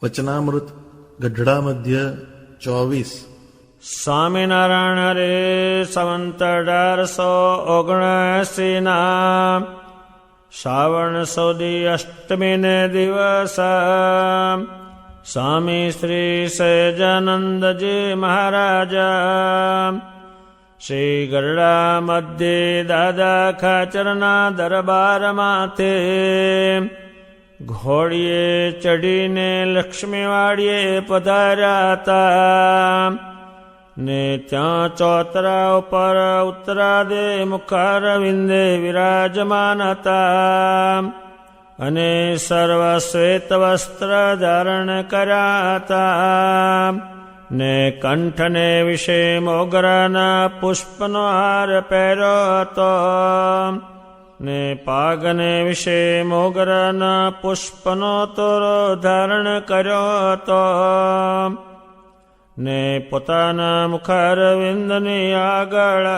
વચનામૃત ગઢડા મધ્ય 24. સ્વામિનારાયણ હરે સંવંત 1879 શ્રાવણ સુદી અષ્ટમીને દિવસ સ્વામી શ્રી સહજાનંદજી મહારાજ શ્રી ગઢડા મધ્યે દાદા ખાચરના દરબારમાંથી ઘોડીએ ચઢીને લક્ષ્મીવાડીએ પધાર્યા હતા ને ત્યાં ચોતરા ઉપર ઉત્તરાદે મુખારવિંદે વિરાજમાન હતા અને સર્વ શ્વેત વસ્ત્ર ધારણ કર્યા હતા ને કંઠને વિશે મોગરાના પુષ્પનો હાર પહેર્યો હતો ને પાગને વિશે મોગરાના પુષ્પનો તોરો ધારણ કર્યો હતો ને પોતાના મુખારવિંદની આગળ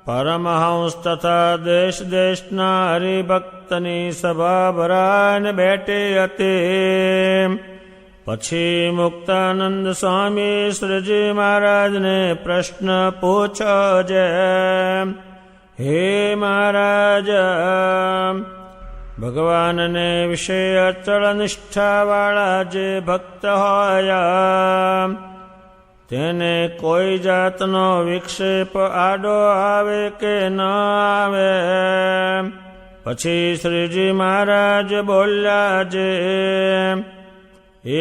પરમહંસ તથા દેશ દેશના હરિભક્તની સભા ભરાઈને બેઠી હતી. પછી મુક્તાનંદ સ્વામી શ્રીજી મહારાજને પ્રશ્ન પૂછ્યો છે, હે મહારાજ, ભગવાનને વિશે અચળ નિષ્ઠાવાળા જે ભક્ત હોય તેને કોઈ જાતનો વિક્ષેપ આડો આવે કે ન આવે? પછી શ્રીજી મહારાજ બોલ્યા છે,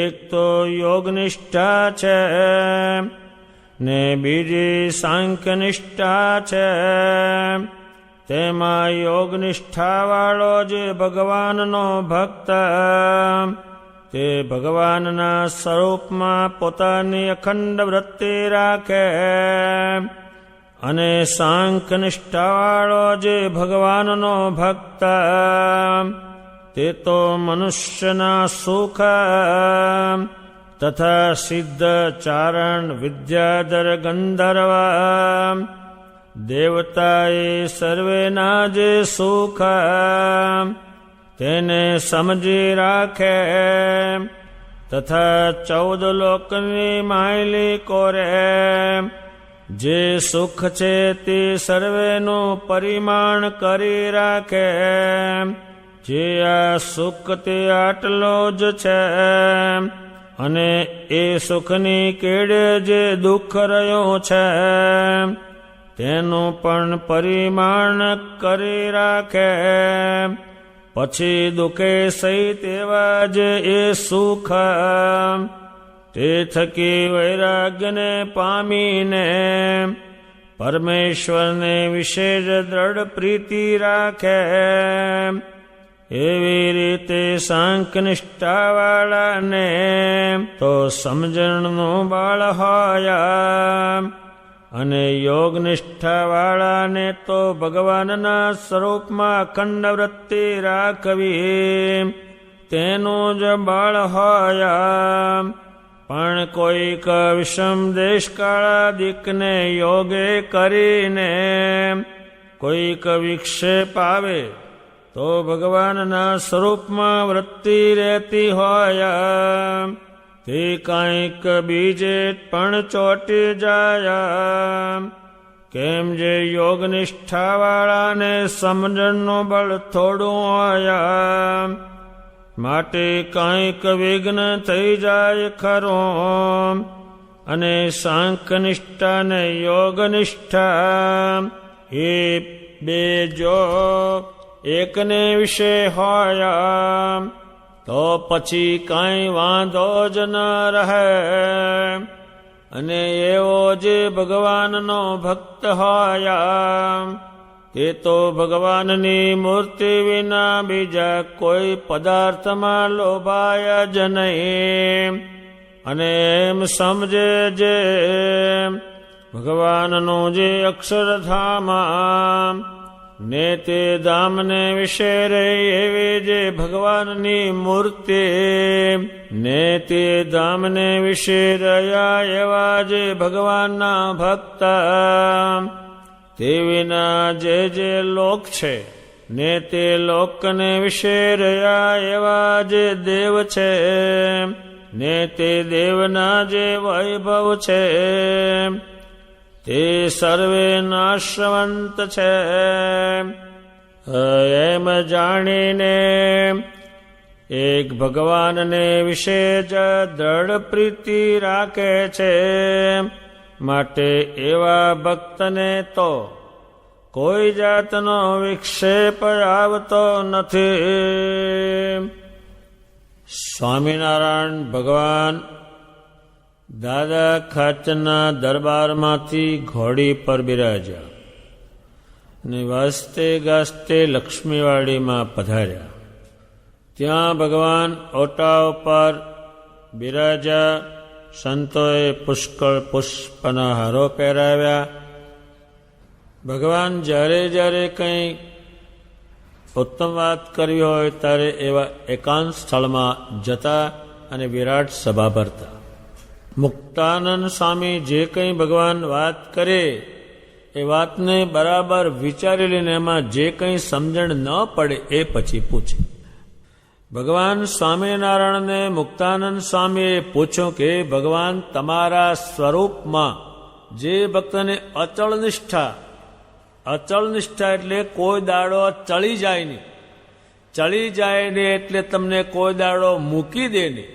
એક તો યોગનિષ્ઠા છે ને બીજી સાંખ્યનિષ્ઠા છે. તેમાં યોગનિષ્ઠાવાળો જે ભગવાનનો ભક્ત તે ભગવાનના સ્વરૂપમાં પોતાની અખંડ વૃત્તિ રાખે અને સાંખ્યનિષ્ઠાવાળો જે ભગવાનનો ભક્ત તે તો મનુષ્યના સુખ તથા સિદ્ધ ચારણ વિદ્યાધર ગંધર્વ દેવતાએ સર્વેના જે સુખ તેને સમજી રાખે તથા 14 લોકની માયલી કોરે જે સુખ છે તે સર્વેનું પરિમાણ કરી રાખે. જે આ સુખ તે આટલો જ છે અને એ સુખની કેડે જે દુઃખ રહ્યું છે તેનું પણ પરિમાણ કરી રાખે. પછી દુઃખે સહિત એવા જે એ સુખ તે થકી વૈરાગ્યને પામીને પરમેશ્વરને વિશેષ દ્રઢ પ્રીતિ રાખે. એવી રીતે સાંખ્યનિષ્ઠાવાળાને તો સમજણનું બળ હોય અને યોગનિષ્ઠાવાળાને તો ભગવાનના સ્વરૂપમાં અખંડ વૃત્તિ રાખવી તેનું જ બળ હોય. પણ કોઈક વિષમ દેશકાળાદિકને યોગે કરીને કોઈક વિક્ષેપ આવે તો ભગવાનના સ્વરૂપમાં વૃત્તિ રહેતી હોય તે કાંઈક બીજે પણ ચોંટી જાય. કેમ જે યોગનિષ્ઠાવાળાને સમજણનું બળ થોડું હોય માટે કાંઈક વિઘ્ન થઈ જાય ખરું. અને સાંખ્યનિષ્ઠા ને યોગનિષ્ઠા એ બે જો એકને વિશે હોય તો પછી કાંઈ વાંધો જ ન રહે. અને એવો જે ભગવાનનો ભક્ત હોય તે તો ભગવાનની મૂર્તિ વિના બીજા કોઈ પદાર્થમાં લોભાય જ નહીં. અને એમ સમજે જે ભગવાનનું જે અક્ષરધામ ને તે ધામને વિશે રહી એવી જે ભગવાનની મૂર્તિ ને તે ધામને વિશે રહ્યા એવા જે ભગવાનના ભક્ત તે વિના જે લોક છે ને તે લોકને વિશે રહ્યા એવા જે દેવ છે, ને તે દેવના જે વૈભવ છે, તે સર્વે નાશવંત છે. એમ જાણીને એક ભગવાનને વિશે જ દ્રઢ પ્રીતિ રાખે છે, માટે એવા ભક્તને તો કોઈ જાતનો વિક્ષેપ આવતો નથી. સ્વામિનારાયણ ભગવાન દાદા ખાચરના દરબારમાંથી ઘોડી પર બિરાજ્યા ને વાસ્તે ગાસ્તે લક્ષ્મીવાડીમાં પધાર્યા. ત્યાં ભગવાન ઓટા ઉપર બિરાજ્યા. સંતોએ પુષ્કળ પુષ્પના હારો પહેરાવ્યા. ભગવાન જ્યારે જ્યારે કંઈ ઉત્તમ વાત કરવી હોય ત્યારે એવા એકાંત સ્થળમાં જતા અને વિરાટ સભા ભરતા. મુક્તાનંદ સ્વામી જે કંઈ ભગવાન વાત કરે એ વાતને બરાબર વિચારી લઈને એમાં જે કંઈ સમજણ ન પડે એ પછી પૂછે. ભગવાન સ્વામિનારાયણને મુક્તાનંદ સ્વામીએ પૂછ્યું કે ભગવાન તમારા સ્વરૂપમાં જે ભક્તને અચળ નિષ્ઠા એટલે કોઈ દાડો ચડી જાય નહીં, ચડી જાય ને એટલે તમને કોઈ દાડો મૂકી દે નહીં,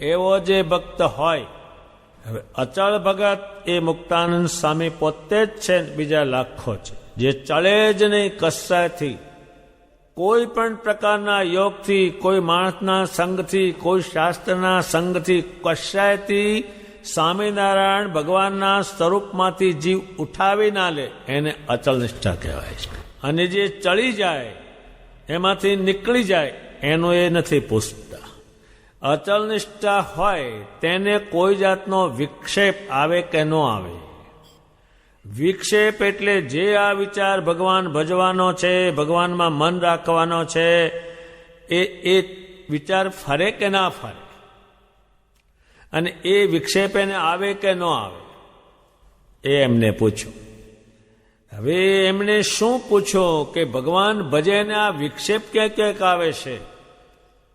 એવો જે ભક્ત હોય. હવે અચળ ભગત એ મુક્તાનંદ સ્વામી પોતે જ છે, બીજા લાખો છે, જે ચડે જ નહીં કશાયથી, કોઈ પણ પ્રકારના યોગથી, કોઈ માણસના સંગથી, કોઈ શાસ્ત્રના સંગથી, કશાયથી સ્વામિનારાયણ ભગવાનના સ્વરૂપમાંથી જીવ ઉઠાવી ના લે એને અચળ નિષ્ઠા કહેવાય છે. અને જે ચડી જાય એમાંથી નીકળી જાય એનું એ નથી પૂછતા. અચળ નિષ્ઠા હોય તેને કોઈ જાતનો વિક્ષેપ આવે કે ન આવે. વિક્ષેપ એટલે જે આ વિચાર ભગવાન ભજવાનો છે, ભગવાનમાં મન રાખવાનો છે, એ વિચાર ફરે કે ના ફરે, અને એ વિક્ષેપ એને આવે કે ન આવે એ એમને પૂછ્યું. હવે એમણે શું પૂછ્યું કે ભગવાન ભજે ને આ વિક્ષેપ ક્યાંક ક્યાંક આવે છે,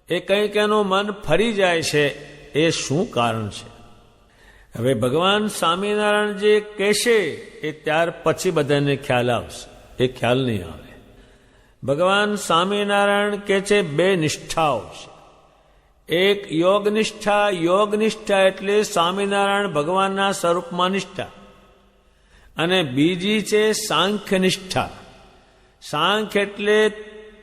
એ કંઈક એનું મન ફરી જાય છે, એ શું કારણ છે? હવે ભગવાન સ્વામિનારાયણ જે કહેશે એ ત્યાર પછી બધાને ખ્યાલ આવશે, એ ખ્યાલ નહીં આવે. ભગવાન સ્વામિનારાયણ કહે છે બે નિષ્ઠાઓ છે. એક યોગ નિષ્ઠા એટલે સ્વામિનારાયણ ભગવાનના સ્વરૂપમાં નિષ્ઠા, અને બીજી છે સાંખ્ય નિષ્ઠા. સાંખ્ય એટલે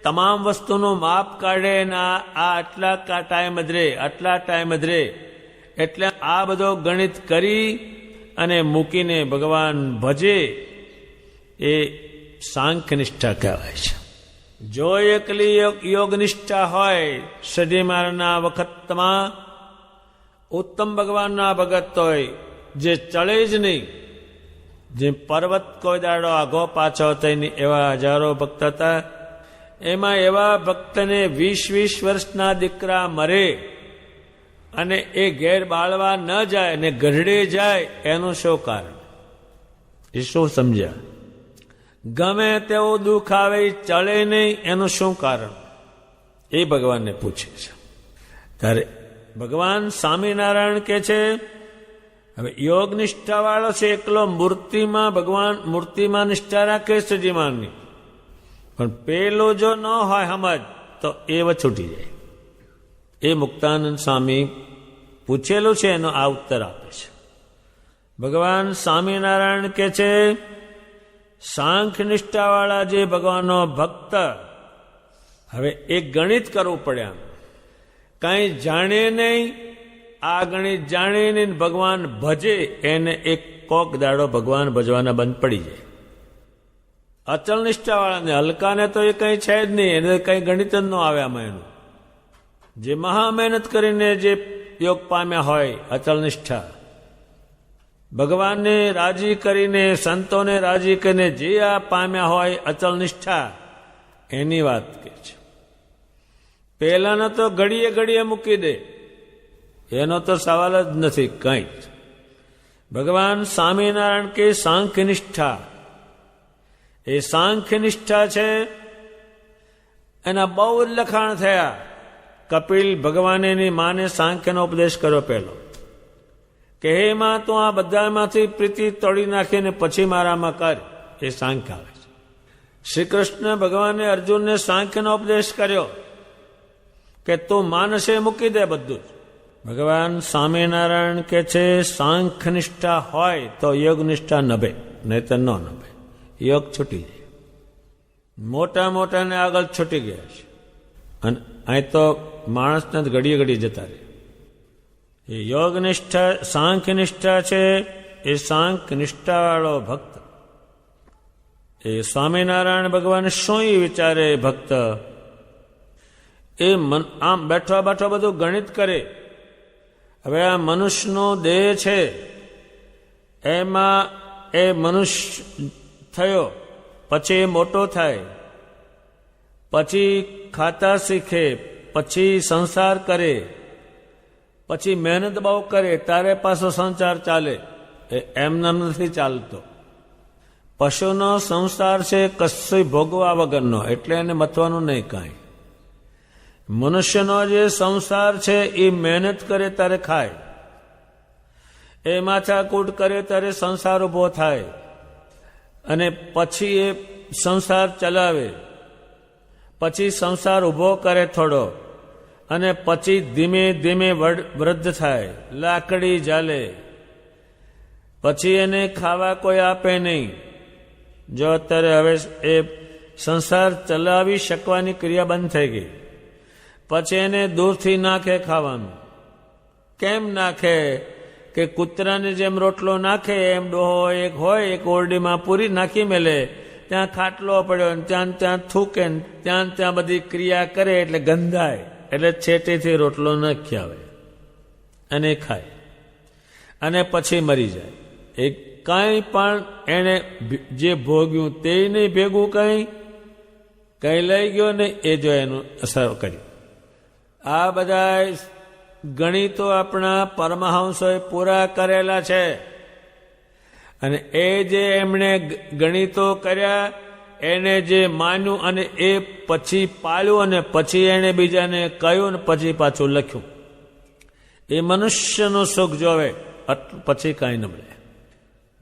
તમામ વસ્તુનું માપ કાઢે ને આ આટલા ટાઈમ જ રે, આટલા ટાઈમ જ રે, એટલે આ બધો ગણિત કરી અને મૂકીને ભગવાન ભજે એ સાંખ્ય નિષ્ઠા કહેવાય છે. જો એકલી યોગ નિષ્ઠા હોય, સજી મહારાજના વખતમાં ઉત્તમ ભગવાનના ભગત હોય, જે ચડે જ નહીં, જે પર્વત કોઈ દાડો આગો પાછો થઈને એવા હજારો ભક્ત હતા. એમાં એવા ભક્તને 20-20 વર્ષના દીકરા મરે અને એ ઘેર બાળવા ન જાય ને ગઢડે જાય, એનું શું કારણ? એ શું સમજ્યા? ગમે તેવું દુઃખ આવે ચડે નહીં, એનું શું કારણ? એ ભગવાનને પૂછે છે. ત્યારે ભગવાન સ્વામિનારાયણ કે છે હવે યોગ નિષ્ઠા વાળો છે એકલો મૂર્તિમાં, ભગવાન મૂર્તિમાં નિષ્ઠા રાખે સજીમાનની, પણ પેલો જો ન હોય સમજ તો એ છૂટી જાય. એ મુક્તાનંદ સ્વામી પૂછેલું છે એનો આ ઉત્તર આપે છે. ભગવાન સ્વામિનારાયણ કે છે સાંખ્ય નિષ્ઠાવાળા જે ભગવાનનો ભક્ત, હવે એક ગણિત કરવું પડે. કાંઈ જાણે નહીં, આ ગણિત જાણે નહીં, ભગવાન ભજે એને એક કોક દાડો ભગવાન ભજવાના બંધ પડી જાય. અચળ નિષ્ઠાવાળાને હલકાને તો એ કંઈ છે જ નહીં, એને કંઈ ગણિત જ ન આવે આમાં. એનું જે મહા મહેનત કરીને જે યોગ પામ્યા હોય અચળ નિષ્ઠા, ભગવાનને રાજી કરીને, સંતોને રાજી કરીને જે આ પામ્યા હોય અચળ નિષ્ઠા, એની વાત કે છે. પહેલાનો તો ઘડીએ ઘડીએ મૂકી દે, એનો તો સવાલ જ નથી કંઈ જ. ભગવાન સ્વામિનારાયણ કે સાંખ્ય નિષ્ઠા, એ સાંખ્ય નિષ્ઠા છે એના બહુ જ લખાણ થયા. કપિલ ભગવાને એની માને સાંખ્યનો ઉપદેશ કર્યો પહેલો, કે હે માં, તું આ બધામાંથી પ્રીતિ તોડી નાખીને પછી મારામાં કર. એ સાંખ્ય આવે છે. શ્રી કૃષ્ણ ભગવાને અર્જુનને સાંખ્યનો ઉપદેશ કર્યો કે તું માનસે મૂકી દે બધું જ. ભગવાન સ્વામિનારાયણ કે છે સાંખ્ય નિષ્ઠા હોય તો યોગ નિષ્ઠા નભે, નહીં તો ન નભે. યોગ છૂટી જાય. મોટા મોટાને આગળ છૂટી ગયા છે, અને અહીં તો માણસને ઘડીએ ઘડી જતા રહે. એ યોગ નિષ્ઠા સાંખ્ય નિષ્ઠા છે. એ સાંખ્ય નિષ્ઠાવાળો ભક્ત, એ સ્વામિનારાયણ ભગવાન શું વિચારે ભક્ત? એ આમ બેઠો બેઠો બધું ગણિત કરે. હવે આ મનુષ્યનો દેહ છે, એમાં એ મનુષ્ય થયો, પછી મોટો થાય, પછી ખાતા શીખે, પછી સંસાર કરે, પછી મહેનત બહુ કરે, તારે પાછો સંસાર ચાલે. એમને નથી ચાલતો. પશુનો સંસાર છે કશું ભોગવા વગરનો, એટલે એને મથવાનું નહીં કાંઈ. મનુષ્યનો જે સંસાર છે એ મહેનત કરે ત્યારે ખાય, એ માથાકૂટ કરે ત્યારે સંસાર ઉભો થાય, અને પછી એ સંસાર ચલાવે, પછી સંસાર ઉભો કરે થોડો, અને પછી ધીમે ધીમે વૃદ્ધ થાય, લાકડી ઝાલે, પછી એને ખાવા કોઈ આપે નહીં. જો અત્યારે હવે એ સંસાર ચલાવી શકવાની ક્રિયા બંધ થઈ ગઈ, પછી એને દૂરથી નાખે ખાવાનું. કેમ નાખે? કે કૂતરાને જેમ રોટલો નાખે એમ ડોહો એક હોય, એક ઓરડીમાં પૂરી નાખી મેલે, ત્યાં ખાટલો પડ્યો, ત્યાં ત્યાં થૂકે, ત્યાં ત્યાં બધી ક્રિયા કરે, એટલે ગંધાય, એટલે છેટેથી રોટલો નાખી આવે અને ખાય, અને પછી મરી જાય. એ કાંઈ પણ એને જે ભોગ્યું તે નહીં ભેગું, કંઈ લઈ ગયો ને એ જો એનું અસર કરી. આ બધા ગણિતો આપણા પરમહંસોએ પૂરા કરેલા છે, અને એ જે એમણે ગણિતો કર્યા એને જે માન્યું અને એ પછી પાળ્યું, અને પછી એને બીજાને કહ્યું, ને પછી પાછું લખ્યું. એ મનુષ્યનું સુખ જોવે, પછી કાંઈ ન મળે.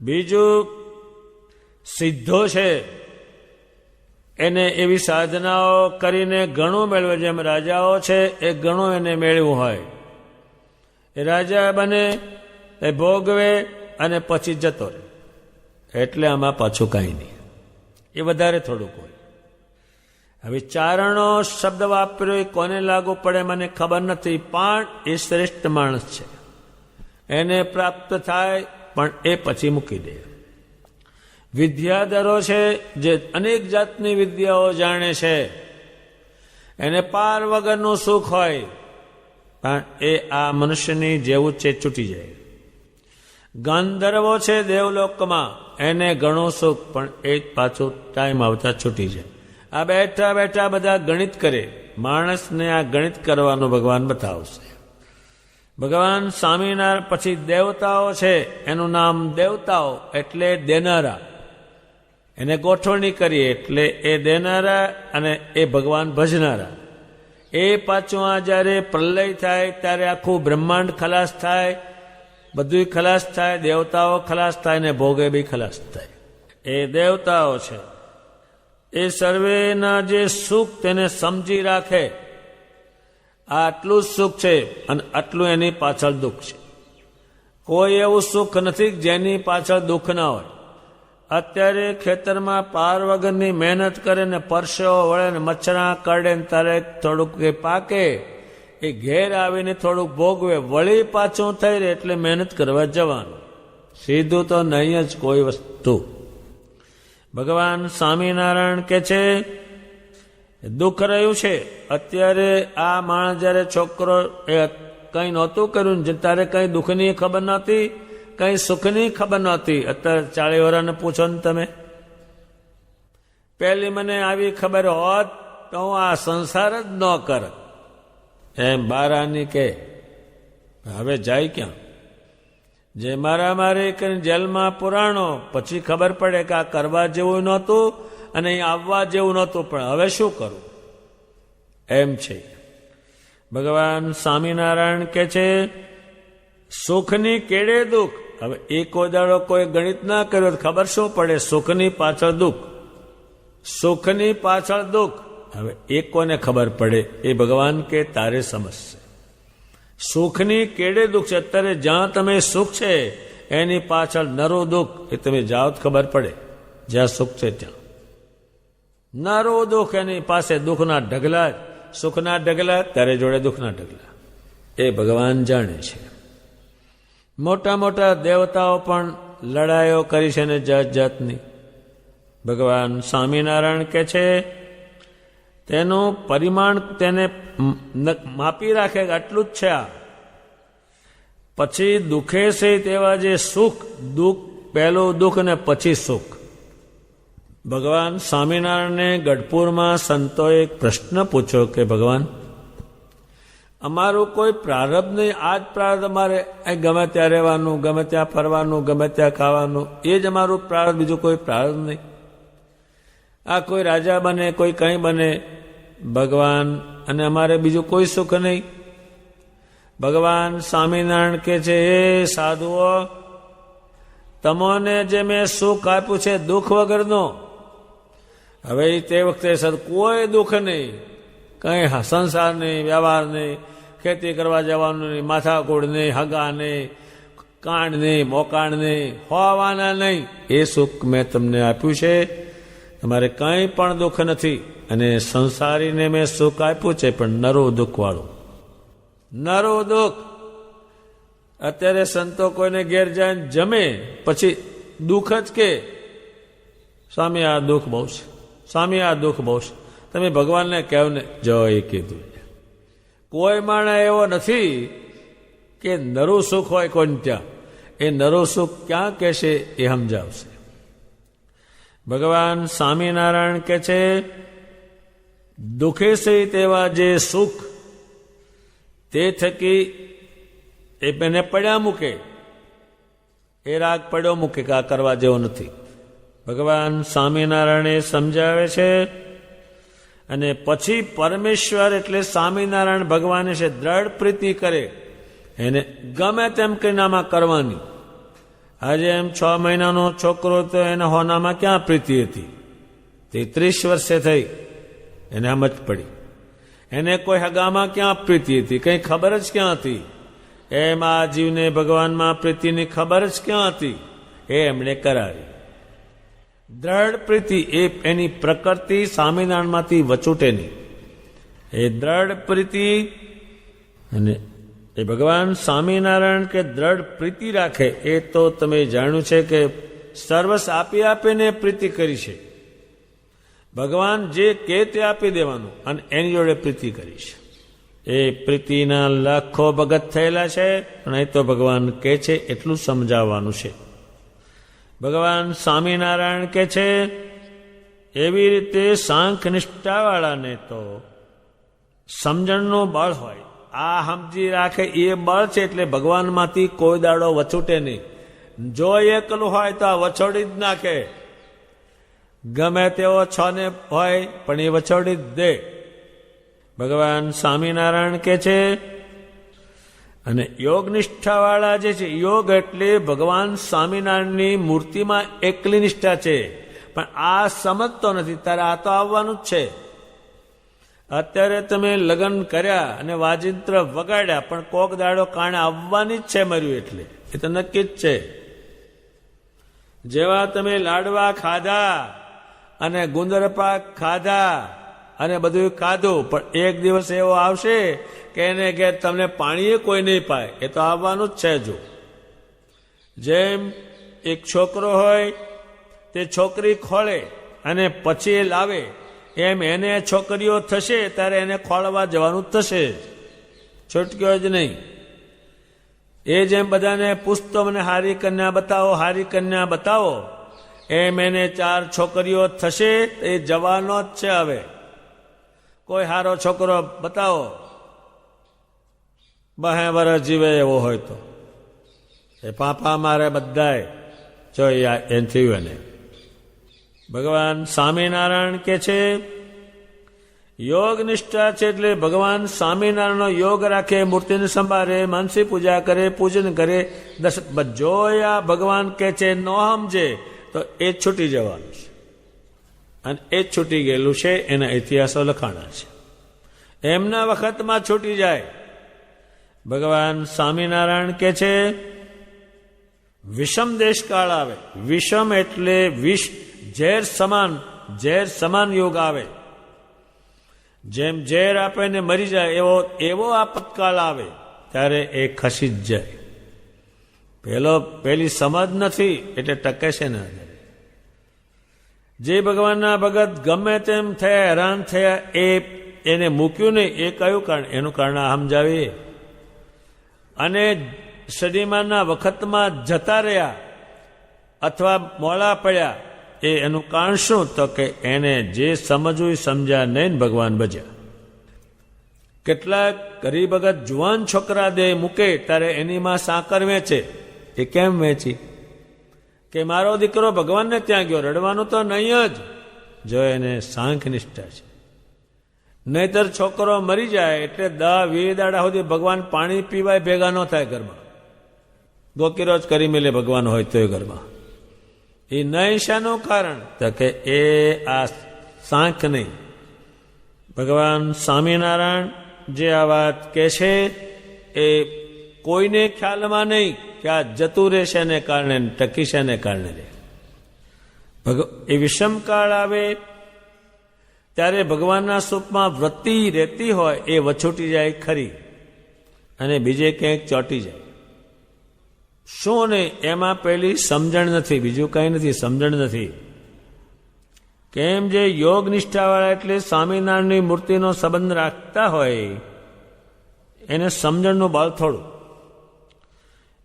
બીજું સિદ્ધો છે, એને એવી સાધનાઓ કરીને ઘણું મેળવે. જેમ રાજાઓ છે એ ઘણું એને મેળવ્યું હોય, એ રાજા બને, એ ભોગવે, અને પછી જતો રહે. એટલે આમાં પાછું કાંઈ નહીં, એ વધારે થોડુંક હોય. હવે ચારણો શબ્દ વાપર્યો એ કોને લાગુ પડે મને ખબર નથી, પણ એ શ્રેષ્ઠ માણસ છે, એને પ્રાપ્ત થાય, પણ એ પછી મૂકી દે. વિદ્યાધરો છે, જે અનેક જાતની વિદ્યાઓ જાણે છે, એને પાર વગરનું સુખ હોય, પણ એ આ મનુષ્યની જેવું છે, છૂટી જાય. ગાંધર્વો છે દેવલોકમાં, એને ઘણું સુખ, પણ એ પાછું ટાઈમ આવતા છૂટી જાય. આ બેઠા બેઠા બધા ગણિત કરે. માણસને આ ગણિત કરવાનું ભગવાન બતાવશે. ભગવાન સ્વામિનારાયણ પછી દેવતાઓ છે, એનું નામ દેવતાઓ એટલે દેનારા. એને ગોઠવણી કરીએ એટલે એ દેનારા, અને એ ભગવાન ભજનારા. એ પાછું આ જ્યારે પ્રલય થાય ત્યારે આખું બ્રહ્માંડ ખલાસ થાય, બધું ખલાસ થાય, દેવતાઓ ખલાસ થાય, ને ભોગે બી ખલાસ થાય. એ દેવતાઓ છે, એ સર્વેના જે સુખ તેને સમજી રાખે. આટલું જ સુખ છે, અને આટલું એની પાછળ દુઃખ છે. કોઈ એવું સુખ નથી જેની પાછળ દુઃખ ના હોય. અત્યારે ખેતરમાં પાર વગરની મહેનત કરે ને પરસેવો વળે ને મચ્છરા કરડે ને તારે થોડુંક પાકે, એ ઘેર આવીને થોડુંક ભોગવે, વળી પાછું થઈ રહે, એટલે મહેનત કરવા જવાનું. સીધું તો નહીં જ કોઈ વસ્તુ. ભગવાન સ્વામિનારાયણ કે છે દુઃખ રહ્યું છે. અત્યારે આ માણસ જયારે છોકરો એ કંઈ નહોતું કર્યું, તારે કંઈ દુઃખની ખબર નહોતી, કંઈ સુખની ખબર નહોતી. અત્યારે 40 વર્ષને પૂછો ને તમે, પહેલી મને આવી ખબર હોત તો હું આ સંસાર જ ન કરત. એમ બારાની કે હવે જાય ક્યાં? જે મારામારી કરીને જેલમાં પુરાણો, પછી ખબર પડે કે આ કરવા જેવું નહોતું અને અહીં આવવા જેવું નહોતું, પણ હવે શું કરું? એમ છે. ભગવાન સ્વામિનારાયણ કે છે સુખની કેડે દુઃખ. હવે એ કોઈ દાડો કોઈ ગણિત ના કર્યો તો ખબર શું પડે? સુખની પાછળ દુઃખ, સુખની પાછળ દુઃખ. હવે એ કોને ખબર પડે? એ ભગવાન કે તારે સમજશે. સુખની કેડે દુઃખ છે. અત્યારે જ્યાં તમે સુખ છે એની પાછળ નરો દુઃખ, એ તમે જાઓ તો ખબર પડે. જ્યાં સુખ છે ત્યાં નરો દુઃખ, એની પાસે દુઃખના ઢગલા, સુખના ઢગલા, તારે જોડે દુઃખના ઢગલા. એ ભગવાન જાણે છે. મોટા મોટા દેવતાઓ પણ લડાઈઓ કરી છે ને જાત જાતની. ભગવાન સ્વામિનારાયણ કે છે તેનું પરિમાણ તેને માપી રાખે કે આટલું જ છે આ. પછી દુઃખે છે તેવા જે સુખ, દુઃખ પહેલું દુઃખ ને પછી સુખ. ભગવાન સ્વામિનારાયણને ગઢપુરમાં સંતોએ એક પ્રશ્ન પૂછ્યો કે ભગવાન, અમારું કોઈ પ્રારબ્ધ નહીં, આ જ પ્રારબ્ધ અમારે ગમે ત્યાં રહેવાનું, ગમે ત્યાં ફરવાનું, ગમે ત્યાં ખાવાનું, એ જ અમારું પ્રારબ્ધ, બીજું કોઈ પ્રારબ્ધ નહીં. આ કોઈ રાજા બને, કોઈ કંઈ બને ભગવાન, અને અમારે બીજું કોઈ સુખ નહીં. ભગવાન સ્વામિનારાયણ કે છે એ સાધુઓ, તમોને જે મેં સુખ આપ્યું છે દુઃખ વગરનો, હવે તે વખતે કોઈ દુઃખ નહીં, કંઈ સંસાર નહીં, વ્યવહાર નહીં, ખેતી કરવા જવાનું નહીં, માથાકૂડ નહીં, હગા નહીં, કાંડ નહીં, મોકાણ નહીં, હોવાના નહીં, એ સુખ મેં તમને આપ્યું છે. તમારે કંઈ પણ દુઃખ નથી. અને સંસારીને મેં સુખ આપ્યું છે પણ નરો દુઃખવાળું, નરો દુઃખ. અત્યારે સંતો કોઈને ઘેર જાય જમે પછી દુઃખ જ કે સ્વામી આ દુઃખ બહુ છે, સ્વામી આ દુઃખ બહુ છે. તમે ભગવાનને કહો ને, જો એ કીધું. કોઈ માણસ એવો નથી કે નરું સુખ હોય કોઈને ત્યાં. એ નરું સુખ ક્યાં કહેશે એ સમજાવશે. ભગવાન સ્વામિનારાયણ કે છે દુઃખે છે તેવા જે સુખ, તે થકી એને પડ્યા મૂકે, એ રાગ પડ્યો મૂકે કે આ કરવા જેવો નથી. ભગવાન સ્વામિનારાયણે સમજાવે છે. અને પછી પરમેશ્વર એટલે સ્વામિનારાયણ ભગવાન છે દ્રઢ પ્રીતિ કરે, એને ગમે તેમ કરીને આમાં કરવાની. આજે એમ 6 મહિનાનો છોકરો તો એને હોનામાં ક્યાં પ્રીતિ હતી? તે 30 વર્ષે થઈ, એને આમ જ પડી. એને કોઈ હગામાં ક્યાં પ્રીતિ હતી? કંઈ ખબર જ ક્યાં હતી? એમ આ જીવને ભગવાનમાં પ્રીતિની ખબર જ ક્યાં હતી? એ એમણે કરાવી. દ્રઢ પ્રીતિ એ એની પ્રકૃતિ સ્વામિનારાયણમાંથી વચૂટે નહીં. એ દ્રઢ પ્રીતિ, અને એ ભગવાન સ્વામિનારાયણ કે દ્રઢ પ્રીતિ રાખે. એ તો તમે જાણ્યું છે કે સર્વસ્વ આપી આપીને પ્રીતિ કરી છે. ભગવાન જે કે તે આપી દેવાનું અને એની જોડે પ્રીતિ કરી છે. એ પ્રીતિના લાખો ભગત થયેલા છે, પણ એ તો ભગવાન કે છે એટલું સમજાવવાનું છે. ભગવાન સ્વામિનારાયણ કે છે એવી રીતે સાંખ નિષ્ઠાવાળાને તો સમજણનું બળ હોય. આ સમજી રાખે એ બળ છે એટલે ભગવાનમાંથી કોઈ દાડો વછૂટે નહીં. જો એકલું હોય તો આ વછોડી જ નાખે. ગમે તેવો છને હોય પણ એ વછોડી જ દે. ભગવાન સ્વામિનારાયણ કે છે અને યોગ નિષ્ઠાવાળા જે છે, યોગ એટલે ભગવાન સ્વામિનારાયણની મૂર્તિમાં એકલી નિષ્ઠા છે, પણ આ સમજતો નથી. તારે આ તો આવવાનું જ છે. અત્યારે તમે લગ્ન કર્યા અને વાજિંત્ર વગાડ્યા, પણ કોક દાડો કાણે આવવાની જ છે મર્યું એટલે, એ તો નક્કી જ છે. જેવા તમે લાડવા ખાધા અને ગુંદરપાક ખાધા અને બધું ખાધું, પણ એક દિવસ એવો આવશે કે એને કે તમને પાણીએ કોઈ નહીં પાય. એ તો આવવાનું જ છે. જો જેમ એક છોકરો હોય તે છોકરી ખોળે અને પછી એ લાવે, એમ એને છોકરીઓ થશે ત્યારે એને ખોળવા જવાનું થશે, છૂટક્યો જ નહીં. એ જેમ બધાને પૂછતો મને હારી કન્યા બતાવો, હારી કન્યા બતાવો, એમ એને 4 છોકરીઓ થશે, એ જવાનો જ છે. હવે કોઈ હારો છોકરો બતાવો 12 વર્ષ જીવે એવો હોય તો એ પાપા મારે બધાય જો એમ થયું. એને ભગવાન સ્વામિનારાયણ કે છે યોગ નિષ્ઠા છે એટલે ભગવાન સ્વામિનારાયણનો યોગ રાખે, મૂર્તિને સંભાળે, માનસી પૂજા કરે, પૂજન કરે. જો આ ભગવાન કે છે ન સમજે તો એ છૂટી જવાનું છે, અને એ છૂટી ગયેલું છે. એના ઇતિહાસો લખાણા છે. એમના વખતમાં છૂટી જાય. ભગવાન સ્વામિનારાયણ કે છે વિષમ દેશકાળ આવે. વિષમ એટલે વિષ, ઝેર સમાન યોગ આવે. જેમ ઝેર આપે ને મરી જાય એવો આપતકાળ આવે ત્યારે એ ખસી જ જાય. પેલી સમજ નથી એટલે ટકે છે ને. જે ભગવાનના ભગત ગમે તેમ થયા, હેરાન થયા, એને મૂક્યું નહીં. એ કયું કારણ? એનું કારણ સમજાવીએ. અને સદીમાના વખતમાં જતા રહ્યા અથવા મોડા પડ્યા, એનું કારણ શું? તો કે એને જે સમજવું એ સમજ્યા નહીં, ભગવાન બજ્યા. કેટલાક ગરીબ ભગત જુવાન છોકરા દે મૂકે ત્યારે એની માં સાકર વેચે. એ કેમ વેચી? કે મારો દીકરો ભગવાનને ત્યાં ગયો, રડવાનું તો નહીં જ. જો એને સાંખ નિષ્ઠા છે. નહીતર છોકરો મરી જાય એટલે 10-20 દાડા સુધી ભગવાન પાણી પીવાય ભેગા ન થાય ઘરમાં. ગોકીરો જ કરી મેલે ભગવાન હોય તો એ ઘરમાં. એ નહીં શાનું કારણ? તો કે એ આ સાંખ નહીં. ભગવાન સ્વામિનારાયણ જે આ વાત કે છે એ કોઈને ખ્યાલમાં નહીં કે આ જતું રહેશે ને કારણે, ટકી છે ને કારણે. એ વિષમકાળ આવે ત્યારે ભગવાનના સ્વરૂપમાં વૃત્તિ રહેતી હોય એ વછોટી જાય ખરી, અને બીજે ક્યાંક ચોંટી જાય. શું નહીં? એમાં પેલી સમજણ નથી, બીજું કંઈ નથી, સમજણ નથી. કેમ? જે યોગ નિષ્ઠાવાળા એટલે સ્વામિનારાયણની મૂર્તિનો સંબંધ રાખતા હોય એને સમજણનું બળ થોડું.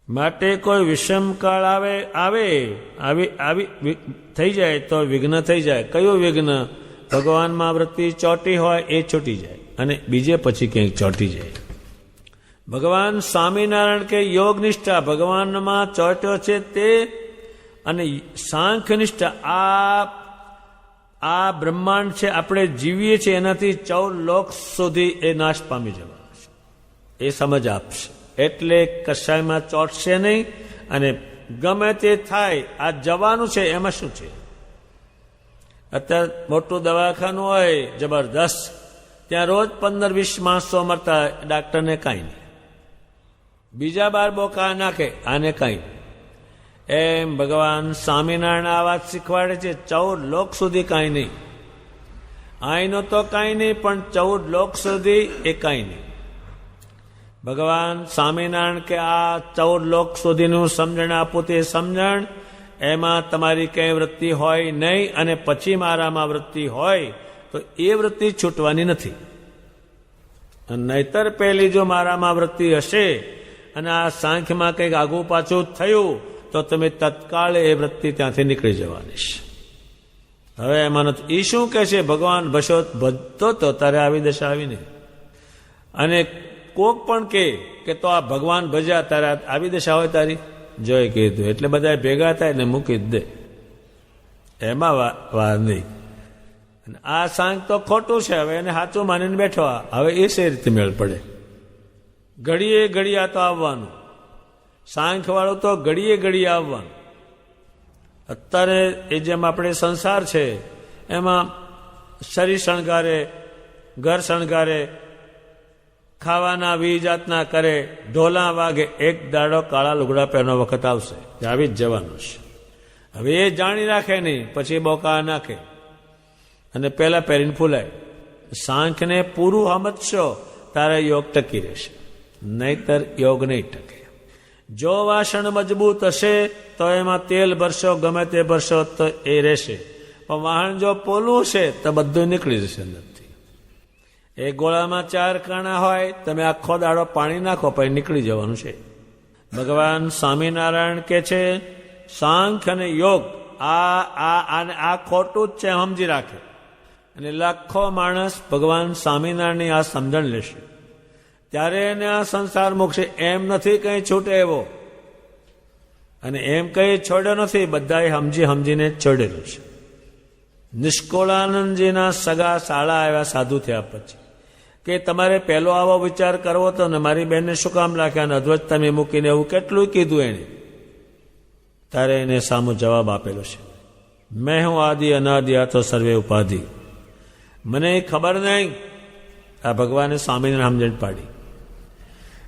માટે કોઈ વિષમકાળ આવી થઈ જાય તો વિઘ્ન થઈ જાય. કયું વિઘ્ન? ભગવાનમાં વૃત્તિ ચોટી હોય એ છૂટી જાય અને બીજે પછી ક્યાંક ચોટી જાય. ભગવાન સ્વામિનારાયણ કે યોગ નિષ્ઠા ભગવાનમાં ચોટ્યો છે તે, અને સાંખ્ય નિષ્ઠા આ બ્રહ્માંડ છે, આપણે જીવીએ છીએ એનાથી 14 લોક સુધી એ નાશ પામી જવાનો છે. એ સમજ આપશે એટલે કશાયમાં ચોટશે નહીં. અને ગમે તે થાય, આ જવાનું છે, એમાં શું છે? અત્યારે મોટું દવાખાનું હોય જબરદસ્ત, ત્યાં રોજ 15-20 માણસો મરતા, ડાક્ટરને કાંઈ નહીં. બીજા 12 બોકા નાખે, આને કાંઈ નહીં. એમ ભગવાન સ્વામિનારાયણ આ વાત શીખવાડે છે. 14 લોક સુધી કાંઈ નહીં. અહીંનો તો કાંઈ નહીં, પણ 14 લોક સુધી એ કાંઈ નહીં. ભગવાન સ્વામિનારાયણ કે આ 14 લોક સુધીનું સમજણ આપું તે સમજણ, એમાં તમારી કંઈ વૃત્તિ હોય નહીં, અને પછી મારામાં વૃત્તિ હોય તો એ વૃત્તિ છૂટવાની નથી. નહીતર પહેલી જો મારામાં વૃત્તિ હશે અને આ સાંખ્યમાં કંઈક આગું પાછું થયું તો તમે તત્કાળ એ વૃત્તિ ત્યાંથી નીકળી જવાની છે. હવે એમાં એ શું કહે છે? ભગવાન ભજતો તો તારે આવી દશા આવી નહીં. અને કોક પણ કે તો આ ભગવાન ભજ્યા તારે આવી દશા હોય તારી, જોઈ કીધું એટલે બધા ભેગા થાય ને મૂકી જ દે. એમાં વાર નહીં. આ સાંખ તો ખોટું છે, હવે એને સાચું માનીને બેઠો. હવે એ સે રીતે મેળ પડે? ઘડીએ તો આવવાનું. સાંખ વાળું તો ઘડીએ આવવાનું. અત્યારે એ જેમ આપણે સંસાર છે એમાં શરીર શણગારે, ઘર શણગારે, ખાવાના 20 જાતના કરે, ઢોલા વાગે, એક દાડો કાળા લુગડા પહેરનો વખત આવશે, આવી જ જવાનું છે. હવે એ જાણી રાખે નહીં, પછી બોકા નાખે અને પહેલા પહેરીને ફૂલાય. સાંખને પૂરું સમજશો તારે યોગ ટકી રહેશે, નહીતર યોગ નહીં ટકે. જો વાસણ મજબૂત હશે તો એમાં તેલ ભરશો, ગમે તે ભરશો તો એ રહેશે. પણ વાહન જો પોલું છે તો બધું નીકળી જશે અંદરથી. એ ગોળામાં 4 કાણા હોય, તમે આખો દાડો પાણી નાખો પછી નીકળી જવાનું છે. ભગવાન સ્વામિનારાયણ કે છે સાંખ અને યોગ આ ખોટું જ છે, સમજી રાખે. અને લાખો માણસ ભગવાન સ્વામિનારાયણની આ સમજણ લેશે ત્યારે એને આ સંસાર મૂકશે. એમ નથી કંઈ છૂટે એવો, અને એમ કંઈ છોડ્યો નથી, બધાએ સમજીને છોડેલું છે. નિષ્કોળાનંદજીના સગા શાળા આવ્યા સાધુ થયા પછી કે તમારે પહેલો આવો વિચાર કરવો તો ને મારી બહેનને શું કામ રાખ્યા અને અદ્વૈત તમે મૂકીને એવું કેટલું કીધું એણે. તારે એને સામો જવાબ આપેલો છે, મેં હું આદિ અનાદિ આ તો સર્વે ઉપાધિ. મને ખબર નહીં. આ ભગવાને સ્વામીને સમજણ પાડી.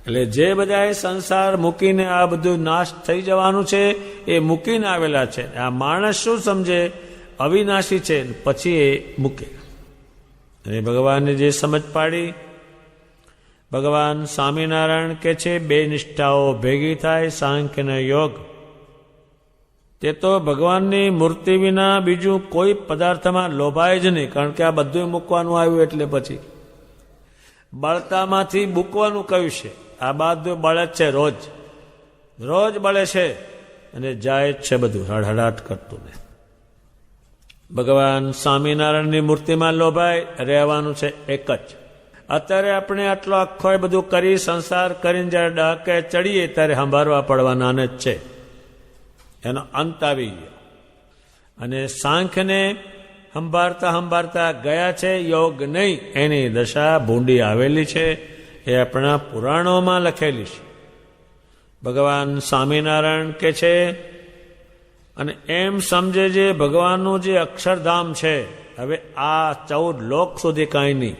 એટલે જે બધા સંસાર મૂકીને આ બધું નાશ થઈ જવાનું છે એ મૂકીને આવેલા છે. આ માણસ શું સમજે અવિનાશી છે પછી એ મૂકે. અને ભગવાનને જે સમજ પાડી, ભગવાન સ્વામિનારાયણ કે છે બે નિષ્ઠાઓ ભેગી થાય સાંખ્ય અને યોગ. તે તો ભગવાનની મૂર્તિ વિના બીજું કોઈ પદાર્થમાં લોભાય જ નહીં, કારણ કે આ બધું મૂકવાનું આવ્યું એટલે પછી બળતામાંથી મૂકવાનું કહ્યું છે. આ બધું બળે જ છે, રોજ રોજ બળે છે અને જાય જ છે બધું હડહડાટ કરતું ને. ભગવાન સ્વામિનારાયણની મૂર્તિમાં લોભાય રહેવાનું છે એક જ. અત્યારે આપણે આટલો આખો બધું કરી સંસાર કરીને જ્યારે ડહકે ચડીએ ત્યારે સંભાળવા પડવાના જ છે. એનો અંત આવી ગયો. અને સાંખ્યને સંભાળતા ગયા છે, યોગ નહીં. એની દશા ભૂંડી આવેલી છે, એ આપણા પુરાણોમાં લખેલી છે. ભગવાન સ્વામિનારાયણ કે છે અને એમ સમજે જે ભગવાનનું જે અક્ષરધામ છે, હવે આ 14 લોક સુધી કાંઈ નહીં,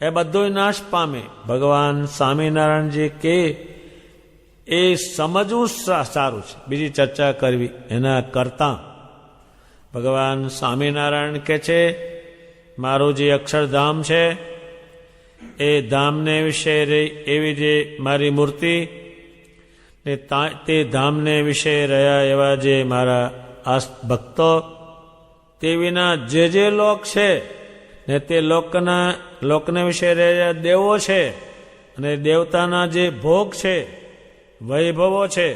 એ બધું નાશ પામે. ભગવાન સ્વામિનારાયણજી કે એ સમજવું સારું છે, બીજી ચર્ચા કરવી એના કરતાં. ભગવાન સ્વામિનારાયણ કે છે મારું જે અક્ષરધામ છે એ ધામને વિશે એવી જે મારી મૂર્તિ ને તે ધામને વિશે રહ્યા એવા જે મારા ભક્તો, તે વિના જે લોક છે ને તે લોકને વિશે રહ્યા દેવો છે અને દેવતાના જે ભોગ છે વૈભવો છે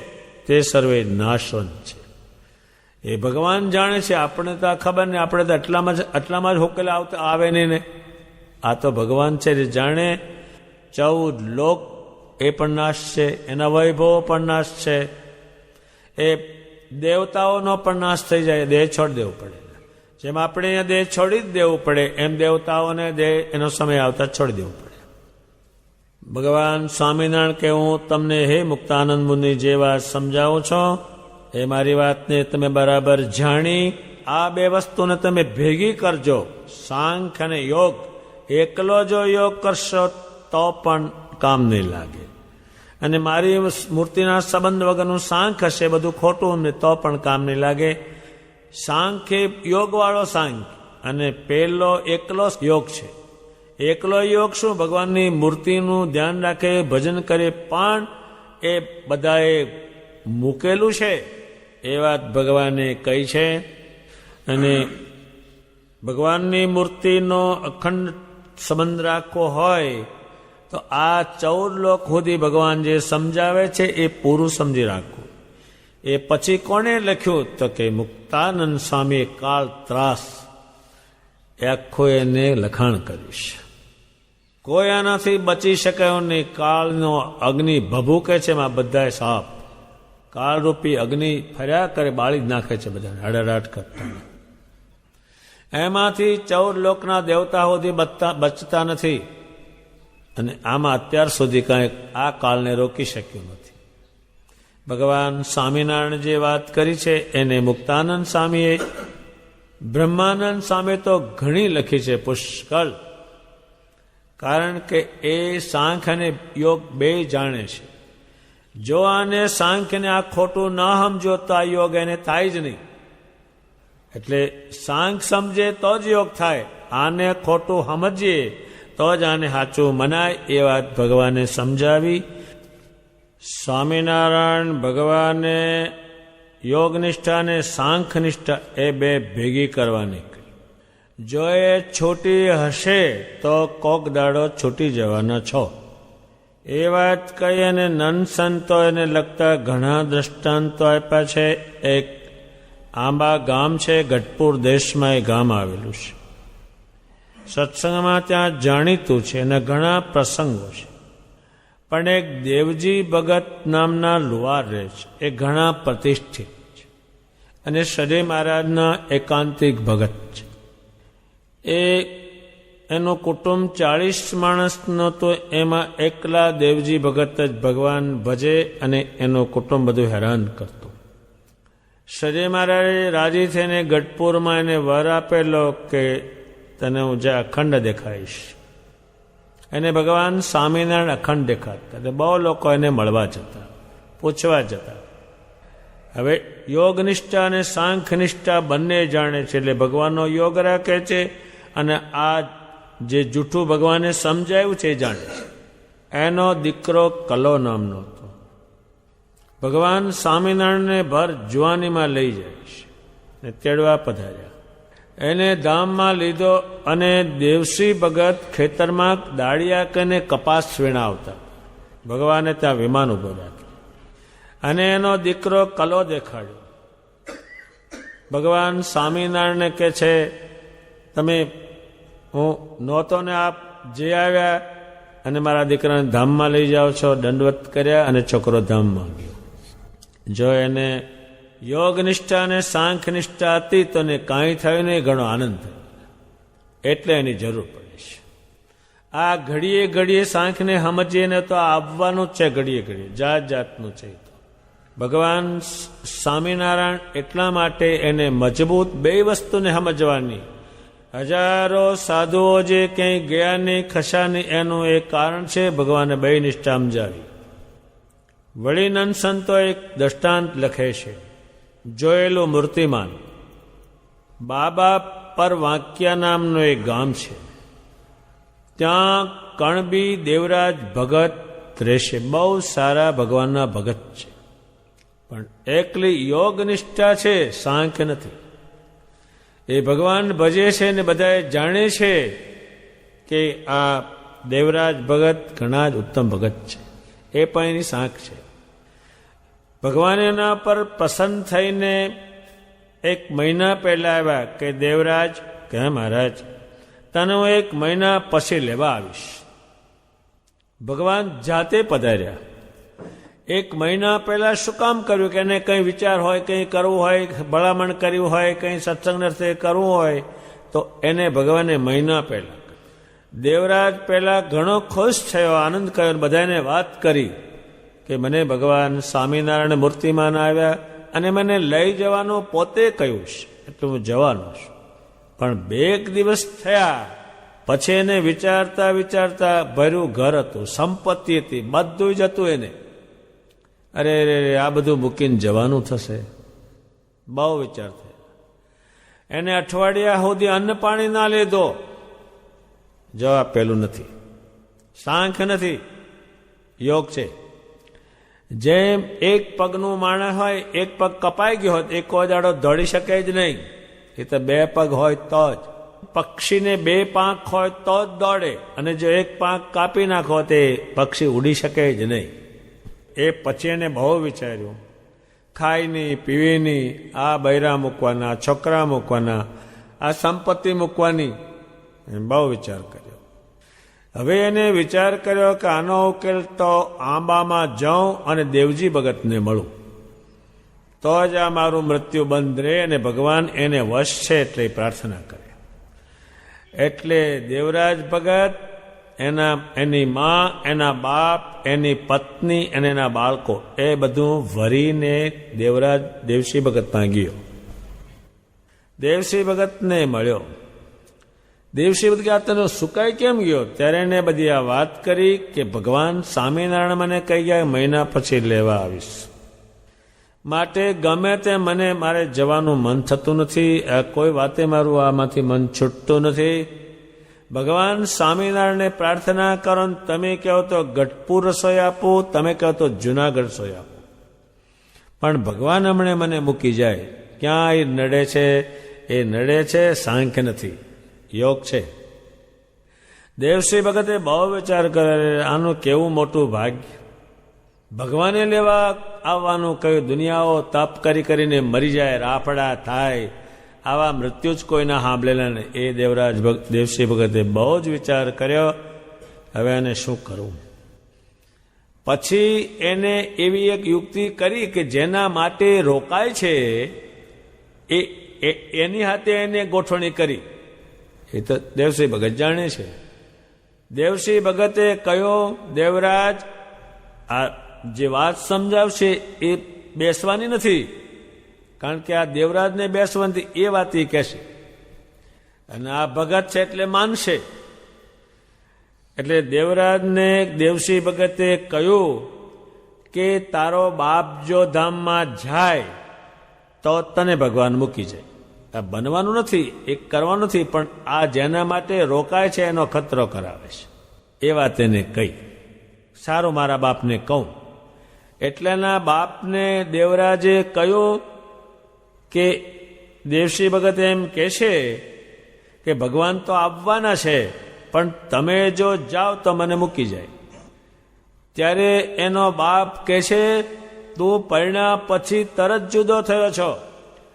તે સર્વે નાશવંત છે. એ ભગવાન જાણે છે, આપણે તો ખબર નહીં, આપણે તો આટલામાં જ હોકેલા આવે નહીં ને. આ તો ભગવાન છે જે જાણે. 14 લોક એ પણ નાશ છે, એના વૈભવો પણ નાશ છે, એ દેવતાઓનો પણ નાશ થઈ જાય, દેહ છોડી દેવું પડે. જેમ આપણે અહીંયા દેહ છોડી જ દેવું પડે એમ દેવતાઓને દેહ એનો સમય આવતા છોડી દેવું પડે. ભગવાન સ્વામિનારાયણ કે હું તમને હે મુક્તાનંદ મુનિ જે વાત સમજાવું છો એ મારી વાતને તમે બરાબર જાણી આ બે વસ્તુને તમે ભેગી કરજો, સાંખ્ય અને યોગ. એકલો જો યોગ કરશો તો પણ કામ નહીં લાગે, અને મારી મૂર્તિના સંબંધ વગરનું સાંખ્ય હશે બધું ખોટું ને તો પણ કામ નહીં લાગે. સાંખ્ય યોગવાળો સાંખ્ય અને પેલો એકલો યોગ છે. એકલો યોગ શું? ભગવાનની મૂર્તિનું ધ્યાન રાખે, ભજન કરે, પણ એ બધાએ મૂકેલું છે એ વાત ભગવાને કહી છે. અને ભગવાનની મૂર્તિનો અખંડ સંબંધ રાખવો હોય તો આ 14 લોક સુધી ભગવાન જે સમજાવે છે એ પૂરું સમજી રાખવું. એ પછી કોણે લખ્યું? તો કે મુક્તાનંદ સ્વામી કાળ ત્રાસ એ આખું એને લખાણ કર્યું છે. કોઈ આનાથી બચી શકાયો નહીં. કાળનો અગ્નિ ભભૂકે છે, એમાં બધા સાપ કાળરૂપી અગ્નિ ફર્યા કરે, બાળી જ નાખે છે બધાને હડરાટ કરતા. એમાંથી 14 લોકના દેવતા સુધી બચતા નથી. અને આમાં અત્યાર સુધી કાંઈ આ કાળને રોકી શક્યું નથી. ભગવાન સ્વામિનારાયણ જે વાત કરી છે એને મુક્તાનંદ સ્વામીએ, બ્રહ્માનંદ સ્વામી તો ઘણી લખી છે, પુષ્કળ. કારણ કે એ સાંખ્ય અને યોગ બે જાણે છે. જો આને સાંખ્યને આ ખોટું ના સમજો તો આ યોગ એને થાય જ નહીં. એટલે સાંખ્ય સમજે તો જ યોગ થાય, આને ખોટું સમજીએ તો જ આને સાચું મનાય. એ વાત ભગવાને સમજાવી. સ્વામિનારાયણ ભગવાને યોગનિષ્ઠા અને સાંખ્યનિષ્ઠા એ બે ભેગી કરવાની. જો એ છૂટી હશે તો કોક દાડો છૂટી જવાના છો એ વાત કહી. અને નન સંતો એને લગતા ઘણા દ્રષ્ટાંતો આપ્યા છે. એક આંબા ગામ છે, ગઢપુર દેશમાં એ ગામ આવેલું છે. સત્સંગમાં ત્યાં જાણીતું છે અને ઘણા પ્રસંગો છે. પણ એક દેવજી ભગત નામના લુહાર રહે છે, એ ઘણા પ્રતિષ્ઠિત છે અને શ્રી મહારાજના એકાંતિક ભગત છે. એનું કુટુંબ 40 માણસનો, તો એમાં એકલા દેવજી ભગત જ ભગવાન ભજે અને એનું કુટુંબ બધું હેરાન કરતું. સજે મહારાજે રાજી થઈને ગઢપુરમાં એને વર આપેલો કે તને હું જે અખંડ દેખાઈશ. એને ભગવાન સ્વામિનારાયણ અખંડ દેખાતા. એટલે બહુ લોકો એને મળવા જતા, પૂછવા જતા. હવે યોગનિષ્ઠા અને સાંખ્યનિષ્ઠા બંને જાણે છે, એટલે ભગવાનનો યોગ રાખે છે અને આ જે જૂઠું ભગવાને સમજાયું છે એ જાણે છે. એનો દીકરો કલો નામનો હતો. ભગવાન સ્વામિનારાયણને ભર જુવાનીમાં લઈ જાય છે ને તેડવા પધાર્યા. એને ધામમાં લીધો અને દેવસી ભગત ખેતરમાં દાળિયા કરીને કપાસ વીણાવતા. ભગવાને ત્યાં વિમાન ઉભો રાખ્યું અને એનો દીકરો કલો દેખાડ્યો. ભગવાન સ્વામિનારાયણને કહે છે, તમે હું નહોતો ને આપ જે આવ્યા અને મારા દીકરાને ધામમાં લઈ જાઓ છો. દંડવત કર્યા અને છોકરો ધામમાં ગયો. જો એને યોગનિષ્ઠા અને સાંખ્યનિષ્ઠા હતી તો ને કાંઈ થયું નહીં, ઘણો આનંદ થયો. એટલે એની જરૂર પડે છે. આ ઘડીએ ઘડીએ સાંખને સમજીએ ને તો આવવાનું જ છે, ઘડીએ ઘડીએ જાત જાતનું છે. ભગવાન સ્વામિનારાયણ એટલા માટે એને મજબૂત બે વસ્તુને સમજવાની. હજારો સાધુઓ જે ક્યાંય ગયા નહીં, ખસા નહીં, એનું એક કારણ છે ભગવાને બે નિષ્ઠા સમજાવી. વળી નંદ સંતો એક દ્રષ્ટાંત લખે છે, જોયેલું મૂર્તિમાન. બાબા પર વાંક્યા નામનું એક ગામ છે. ત્યાં કણબી દેવરાજ ભગત રહેશે. બહુ સારા ભગવાનના ભગત છે, પણ એકલી યોગ નિષ્ઠા છે, સાંખ્ય નથી. એ ભગવાન ભજે છે ને બધાએ જાણે છે કે આ દેવરાજ ભગત ઘણા જ ઉત્તમ ભગત છે. એ પણ એની સાંખ છે. ભગવાન એના પર પ્રસન્ન થઈને 1 મહિના પહેલા આવ્યા કે દેવરાજ કે મહારાજ તને હું 1 મહિના પછી લેવા આવીશ. ભગવાન જાતે પધાર્યા. 1 મહિના પહેલા શું કામ કર્યું? કે એને કંઈ વિચાર હોય, કંઈ કરવું હોય, ભલામણ કર્યું હોય, કંઈ સત્સંગ અર્થે કરવું હોય તો એને ભગવાને મહિના પહેલા. દેવરાજ પહેલા ઘણો ખુશ થયો, આનંદ કર્યો, બધાને વાત કરી કે મને ભગવાન સ્વામિનારાયણ મૂર્તિમાન આવ્યા અને મને લઈ જવાનું પોતે કહ્યું છે, એટલે હું જવાનો છું. પણ 2 દિવસ થયા પછી એને વિચારતા વિચારતા ભર્યું ઘર હતું, સંપત્તિ હતી, બધું જ હતું એને. અરે રે આ બધું મૂકીને જવાનું થશે, બહુ વિચાર થયો. એને અઠવાડિયા સુધી અન્ન પાણી ના લીધો. જવાબ પેલું નથી, સાંખ્ય નથી, યોગ છે. જેમ 1 પગનું માણસ હોય, 1 પગ કપાઈ ગયો હોત, એ કોઈ દાડો દોડી શકે જ નહીં. એ તો 2 પગ હોય તો જ. પક્ષીને 2 પાંખ હોય તો જ દોડે, અને જો 1 પાંખ કાપી નાખો તે પક્ષી ઉડી શકે જ નહીં. એ પછી એને બહુ વિચાર્યું, ખાઈ નહીં, પીવી નહીં, આ બૈરા મૂકવાના, છોકરા મૂકવાના, આ સંપત્તિ મૂકવાની, બહુ વિચાર કર્યો. હવે એને વિચાર કર્યો કે આનો ઉકેલ તો આંબામાં જાઉં અને દેવજી ભગતને મળું, તો જ આ મારું મૃત્યુ બંધ રહે અને ભગવાન એને વશ છે એટલે પ્રાર્થના કરે. એટલે દેવરાજ ભગત, એની મા, એના બાપ, એની પત્ની અને એના બાળકો, એ બધું ભરીને દેવરાજ દેવસી ભગતમાં ગયો. દેવસી ભગતને મળ્યો. દેવસી ભગત આ તને સુકાઈ કેમ ગયો? ત્યારે એને બધી આ વાત કરી કે ભગવાન સ્વામિનારાયણ મને કહી ગયા મહિના પછી લેવા આવીશ, માટે ગમે તે મને મારે જવાનું મન થતું નથી. કોઈ વાતે મારું આમાંથી મન છૂટતું નથી. ભગવાન સ્વામિનારાયણને પ્રાર્થના કરો, તમે કહો તો ગઢપુર રસોઈ આપું, તમે કહો તો જુનાગઢ રસોઈ આપું, પણ ભગવાન હમણે મને મૂકી જાય. ક્યાં એ નડે છે? એ નડે છે સાંખ્ય નથી, યોગ છે. દેવશ્રી ભગતે બહુ વિચાર કરે, આનું કેવું મોટું ભાગ્ય. ભગવાને લેવા આવવાનું કહ્યું. દુનિયાઓ તપ કરી કરીને મરી જાય, રાફડા થાય, આવા મૃત્યુ જ કોઈના સાંભળેલા ને. એ દેવશ્રી ભગતે બહુ જ વિચાર કર્યો, હવે એને શું કરવું. પછી એને એવી એક યુક્તિ કરી કે જેના માટે રોકાય છે એની હાથે એને ગોઠવણી કરી. એ તો દેવસિંહ ભગત જાણે છે. દેવસિંહ ભગતે કહ્યો, દેવરાજ આ જે વાત સમજાવશે એ બેસવાની નથી, કારણ કે આ દેવરાજને બેસવાની એ વાત એ કહેશે, અને આ ભગત છે એટલે માનશે. એટલે દેવરાજને દેવસિંહ ભગતે કહ્યું કે તારો બાપ જો ધામમાં જાય તો તને ભગવાન મૂકી જાય. આ બનવાનું નથી, એ કરવાનું નથી, પણ આ જેના માટે રોકાય છે એનો ખતરો કરાવે છે. એ વાત એને કહી. સારું, મારા બાપને કહું. એટલેના બાપને દેવરાજે કહ્યું કે દેવસિંહ ભગત એમ કહેશે કે ભગવાન તો આવવાના છે, પણ તમે જો જાઓ તો મને મૂકી જાય. ત્યારે એનો બાપ કહે છે, તું પરણ્યા પછી તરત જુદો થયો છો,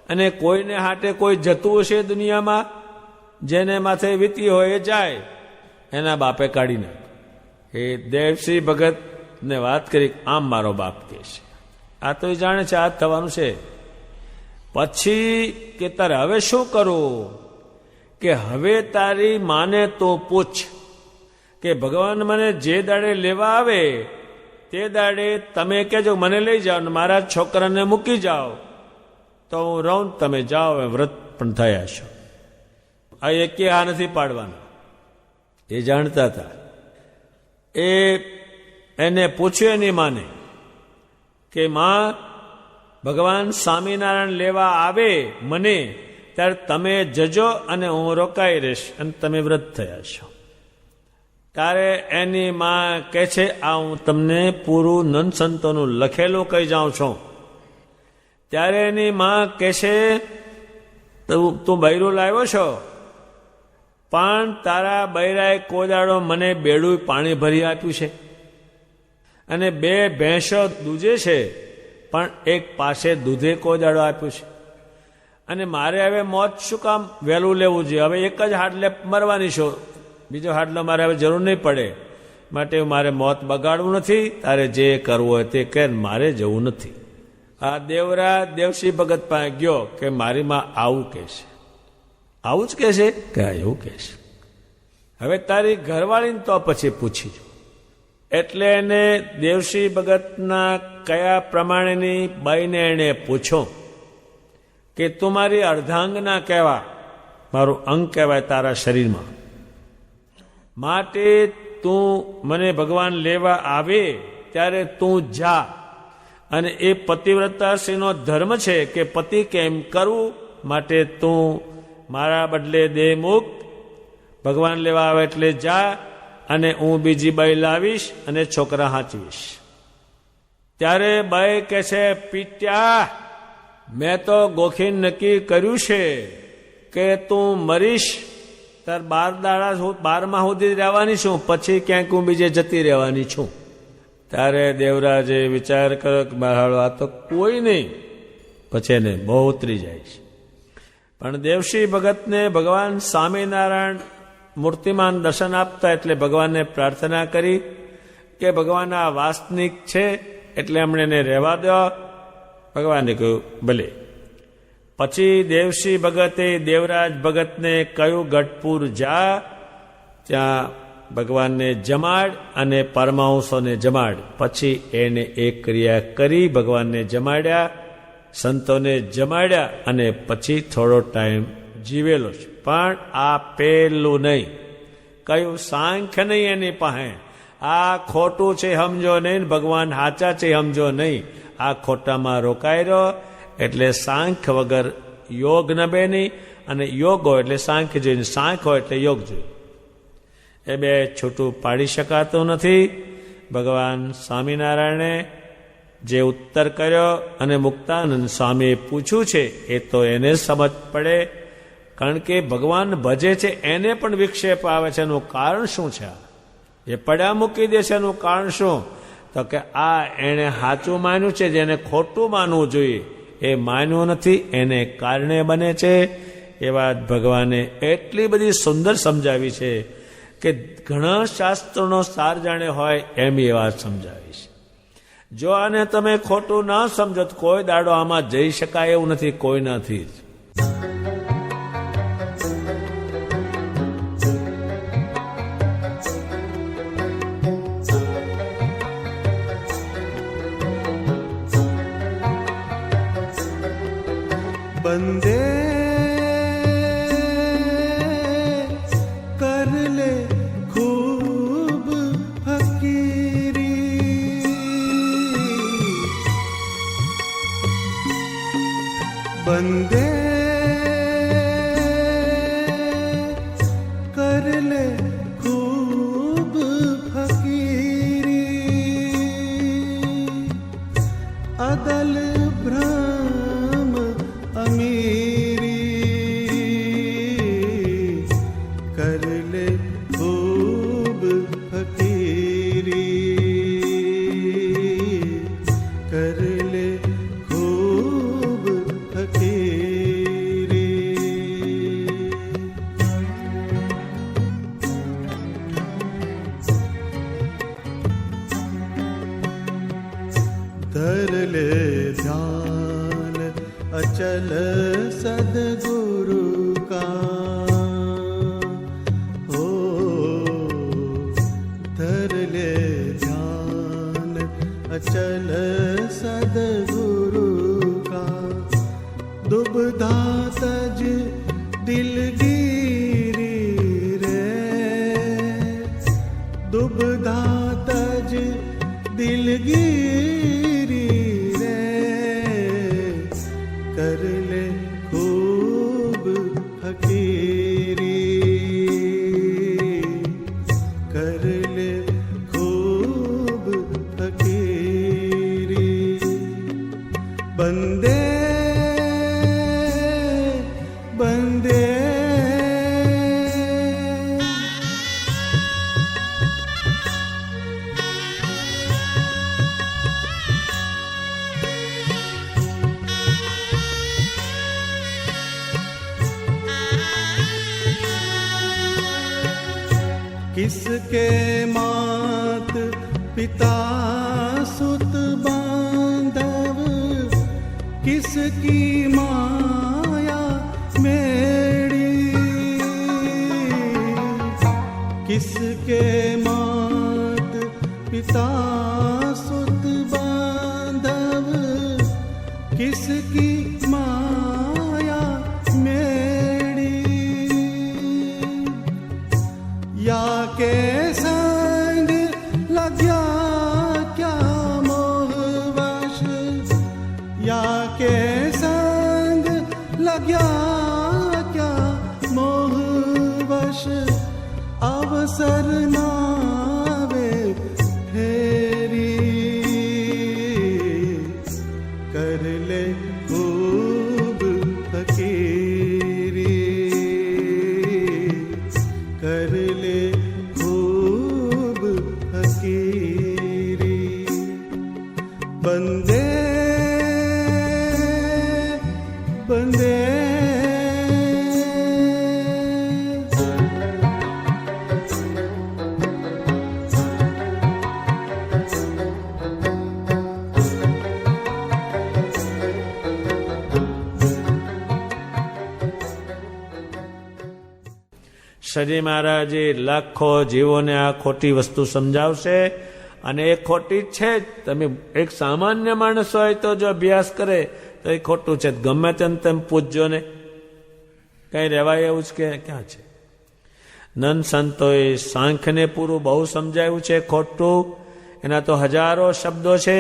અને કોઈને હાટે કોઈ જતું હશે દુનિયામાં, જેને માથે વીતી હોય એ જાય. એના બાપે કાઢી નાખ. એ દેવસિંહ ભગતને વાત કરી, આમ મારો બાપ કહે છે. આ તો એ જાણે છે આ થવાનું છે. પછી કે તારે હવે શું કરું? કે હવે તારી માને તો પૂછ કે ભગવાન મને જે દાડે લેવા આવે તે દાડે તમે કહેજો મને લઈ જાઓ ને મારા છોકરાને મૂકી જાઓ તો હું રહું, તમે જાઓ. વ્રત પણ થયા છો. આ એકે આ નથી પાડવાના. એ જાણતા હતા. એને પૂછ્યું એની માને કે માં, ભગવાન સ્વામિનારાયણ લેવા આવે મને ત્યારે તમે જજો અને હું રોકાઈ રહીશ, અને તમે વ્રત થયા છો. ત્યારે એની માં કહે છે, આ હું તમને પૂરું નંદ સંતોનું લખેલું કહી જાઉં છું. ત્યારે એની માં કહે છે, તું બૈરું લાવ્યો છો, પણ તારા બૈરાએ કોદાડો મને બેડું પાણી ભરી આપ્યું છે, અને 2 ભેંસો દૂધે છે, પણ એક પાસે દૂધે કોદાડો આપ્યું છે. અને મારે હવે મોત શું કામ વહેલું લેવું જોઈએ? હવે એક જ હાડલે મરવાની છો, બીજો હાડલો મારે હવે જરૂર નહીં પડે. માટે મારે મોત બગાડવું નથી. તારે જે કરવું હોય તે કર, મારે જવું નથી. આ દેવરા દેવસિંહ ભગત પાસે ગયો કે મારી માં આવું કહે છે. આવું જ કહે છે કે એવું કહે છે? હવે તારી ઘરવાળીને તો પછી પૂછી જો. એટલે એને દેવસિંહ ભગતના કયા પ્રમાણેની બાઈને એને પૂછો કે તું મારી અર્ધાંગના કહેવા, મારું અંગ કહેવાય તારા શરીરમાં, માટે તું મને ભગવાન લેવા આવે ત્યારે તું જા. અને એ પતિવ્રતાશ્રીનો ધર્મ છે કે પતિ કેમ કરવું, માટે તું મારા બદલે દેહ મુક્ત, ભગવાન લેવા આવે એટલે જા, અને હું બીજી બાઈ લાવીશ અને છોકરા હાંચવીશ. ત્યારે બાઈ કહે છે, પીટ્યા, મેં તો ગોખીને નક્કી કર્યું છે કે તું મરીશ તાર 12 સુધી રહેવાની છું, પછી ક્યાંક હું બીજે જતી રહેવાની છું. ત્યારે દેવરાજે વિચાર કર્યો કે બહાડો આ તો કોઈ નહીં, પછી એને બહુ ઉતરી જાય છે. પણ દેવસિંહ ભગતને ભગવાન સ્વામિનારાયણ મૂર્તિમાન દર્શન આપતા, એટલે ભગવાનને પ્રાર્થના કરી કે ભગવાન આ વાસ્તવિક છે એટલે હમણે એને રહેવા દો. ભગવાને કહ્યું ભલે. પછી દેવસિંહ ભગતે દેવરાજ ભગતને કહ્યું, ગઢપુર જા, ત્યાં ભગવાનને જમાડ અને પરમાહંસોને જમાડ. પછી એને એક ક્રિયા કરી, ભગવાનને જમાડ્યા, સંતોને જમાડ્યા, અને પછી થોડો ટાઈમ જીવેલો છે. પણ આ પેલું નહીં, કયું સાંખ્ય નહીં એની પાસે. આ ખોટું છે સમજો નહીં, ભગવાન સાચા છે સમજો નહીં. આ ખોટામાં રોકાઈ રહ્યો એટલે સાંખ્ય વગર યોગ નભે નહીં, અને યોગ હોય એટલે સાંખ્ય જોઈએ, સાંખ્ય હોય એટલે યોગ જોઈએ. એ બે છૂટું પાડી શકાતું નથી. ભગવાન સ્વામિનારાયણે જે ઉત્તર કર્યો અને મુક્તાનંદ સ્વામીએ પૂછ્યું છે એ તો એને સમજ પડે, કારણ કે ભગવાન ભજે છે એને પણ વિક્ષેપ આવે છે. એનું કારણ શું છે? એ પડ્યા મૂકી દે છે. એનું કારણ શું? તો કે આ એણે સાચું માન્યું છે, જેને ખોટું માનવું જોઈએ એ માન્યું નથી, એને કારણે બને છે. એ વાત ભગવાને એટલી બધી સુંદર સમજાવી છે કે ઘણા શાસ્ત્રોનો સાર જાણે હોય એમ એ વાત સમજાવી છે. જો આને તમે ખોટું ના સમજો તો કોઈ દાડો આમાં જઈ શકાય એવું નથી કોઈનાથી જ. बंदे कर ले खूब फकीरी, बंदे कर ले खूब फकीरी, अदल भ्रम अमीरी, कर ले खूब फकीरी, कर ले खूब फकीरी। धर ले ध्यान अचल सद्गुरु का, हो धर ले ध्यान अचल सद्गुरु का, दुबधा तज दिलगिरी रे, दुबधा तज दिलगिरी रे, कर ले खूब फकीरी, कर ले खूब फकीरी। बंदे बंदे किसके मात पिता सुत बांधव, किसकी माया मेरी, किसके मात पिता सुत बांधव, किसकी माया मेरी, या के संग लग्या क्या मोहवश, या के संग लग्या क्या मोहवश, अवसर नावे फेरी, कर ले खूब फकीरी, कर ले खूब फकीरी। बंदे बंदे શ્રી મહારાજે લાખો જીવોને આ ખોટી વસ્તુ સમજાવશે અને એ ખોટી છે જ. તમે એક સામાન્ય માણસ હોય તો જો અભ્યાસ કરે તો એ ખોટું છે. ગમે તેમ તેમ પૂછજો ને, કઈ રહેવાય એવું જ કે ક્યાં છે. નંદ સંતોએ સાંખ્યને પૂરું બહુ સમજાવ્યું છે ખોટું. એના તો હજારો શબ્દો છે,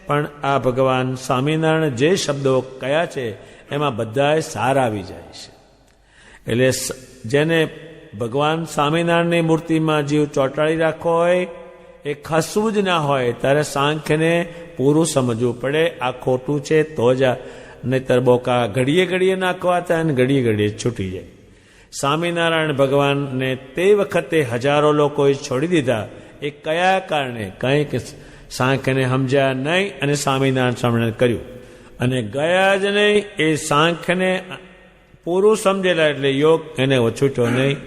પણ આ ભગવાન સ્વામિનારાયણ જે શબ્દો કયા છે એમાં બધાય સાર આવી જાય છે. એટલે જેને ભગવાન સ્વામિનારાયણની મૂર્તિમાં જીવ ચોંટાડી રાખવો હોય, એ ખસવું જ ના હોય, ત્યારે સાંખ્યને પૂરું સમજવું પડે. આ ખોટું છે તો જ, નહીતર બોકા ઘડીએ ઘડીએ નાખવા થાય અને ઘડીએ ઘડીએ છૂટી જાય. સ્વામિનારાયણ ભગવાનને તે વખતે હજારો લોકોએ છોડી દીધા. એ કયા કારણે? કંઈક સાંખ્યને સમજ્યા નહીં અને સ્વામિનારાયણ સ્વામિનારાયણ કર્યું અને ગયા જ નહીં. એ સાંખ્યને પૂરું સમજેલા એટલે યોગ એને છૂટ્યો નહીં.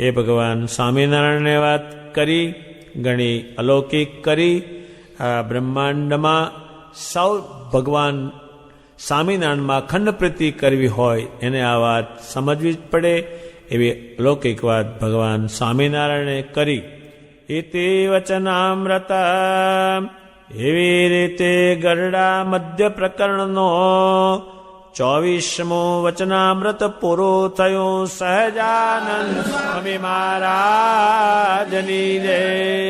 એ ભગવાન સ્વામિનારાયણને વાત કરી, ઘણી અલૌકિક કરી. આ બ્રહ્માંડમાં સૌ ભગવાન સ્વામિનારાયણમાં અખંડ પ્રીતિ કરવી હોય એને આ વાત સમજવી જ પડે. એવી અલૌકિક વાત ભગવાન સ્વામિનારાયણે કરી. ઇતિ વચનામૃતા, એવી રીતે ગરડા મધ્ય પ્રકરણનો 24મો વચનામૃત પૂરું થયું. સહજાનંદ સ્વામી મહારાજની જય.